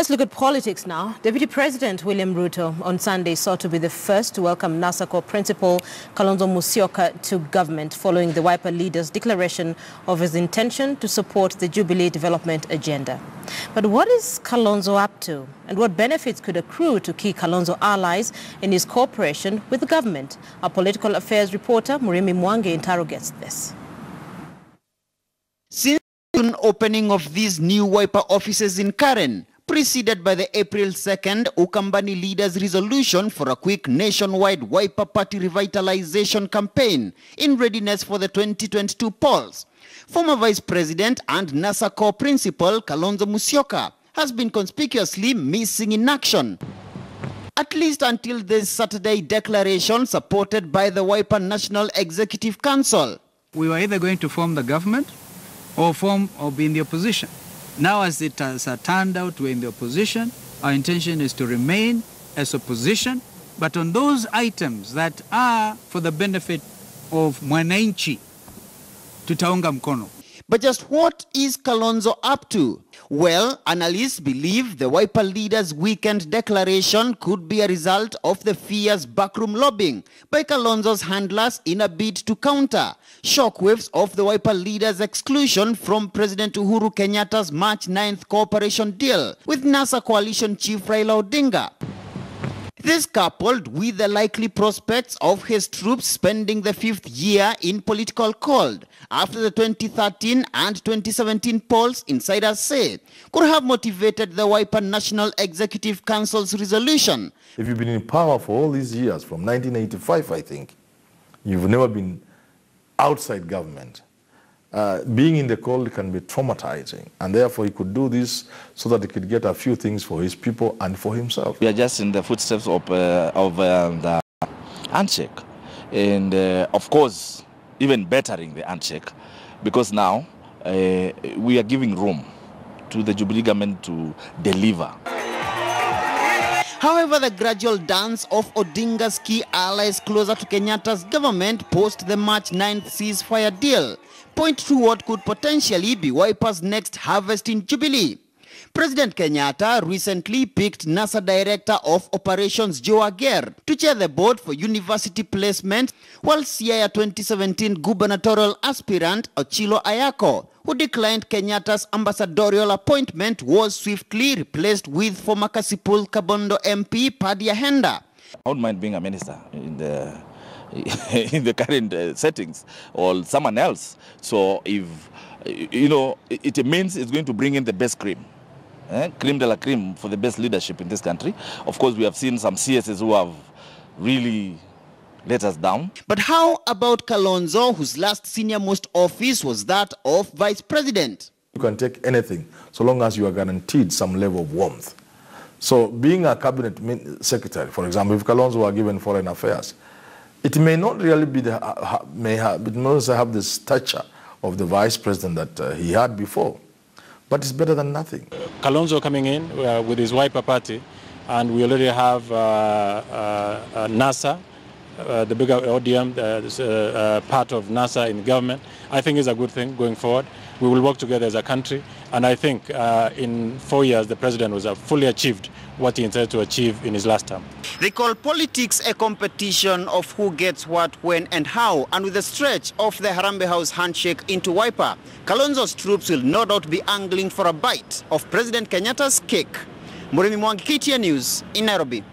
Let's look at politics now. Deputy President William Ruto on Sunday sought to be the first to welcome NASA Corps Principal Kalonzo Musyoka to government following the Wiper leader's declaration of his intention to support the Jubilee development agenda. But what is Kalonzo up to, and what benefits could accrue to key Kalonzo allies in his cooperation with the government? Our political affairs reporter Murimi Mwangi interrogates this. Since the opening of these new Wiper offices in Karen, preceded by the April 2nd Ukambani leaders' resolution for a quick nationwide Wiper Party revitalization campaign in readiness for the 2022 polls, former Vice President and NASA Corps Principal Kalonzo Musyoka has been conspicuously missing in action, at least until this Saturday declaration supported by the Wiper National Executive Council. We were either going to form the government or be in the opposition. Now, as it has turned out, we're in the opposition. Our intention is to remain as opposition, but on those items that are for the benefit of mwananchi, tutaunga mkono. But just what is Kalonzo up to? Well, analysts believe the Wiper leaders' weekend declaration could be a result of the fierce backroom lobbying by Kalonzo's handlers in a bid to counter shockwaves of the Wiper leaders' exclusion from President Uhuru Kenyatta's March 9th cooperation deal with NASA coalition chief Raila Odinga. This coupled with the likely prospects of his troops spending the 5th year in political cold after the 2013 and 2017 polls, insiders say, could have motivated the Wiper National Executive Council's resolution. If you've been in power for all these years, from 1985, I think, you've never been outside government. Being in the cold can be traumatizing, and therefore he could do this so that he could get a few things for his people and for himself. We are just in the footsteps of the handshake, and of course even bettering the handshake, because now we are giving room to the Jubilee government to deliver. However, the gradual dance of Odinga's key allies closer to Kenyatta's government post the March 9th ceasefire deal point to what could potentially be Wiper's next harvest in Jubilee. President Kenyatta recently picked NASA Director of Operations Joe Ager to chair the board for university placement, while Siaya 2017 gubernatorial aspirant Ochilo Ayako, who declined Kenyatta's ambassadorial appointment, was swiftly replaced with former Kasipul Kabondo MP Padia Henda. I wouldn't mind being a minister in the current settings, or someone else. So if, you know, it means it's going to bring in the best cream. Cream de la cream for the best leadership in this country. Of course, we have seen some CSs who have really let us down. But how about Kalonzo, whose last senior-most office was that of Vice President? You can take anything so long as you are guaranteed some level of warmth. So being a cabinet secretary, for example, if Kalonzo were given foreign affairs, it may not really be it may also have the stature of the vice president that he had before. But it's better than nothing. Kalonzo coming in with his Wiper party, and we already have NASA, the bigger ODM, part of NASA in government. I think is a good thing going forward. We will work together as a country, and I think in 4 years the president was fully achieved what he intended to achieve in his last term. They call politics a competition of who gets what, when and how, and with the stretch of the Harambee House handshake into Wiper, Kalonzo's troops will no doubt be angling for a bite of President Kenyatta's cake. Murimi Mwangi, KTN News in Nairobi.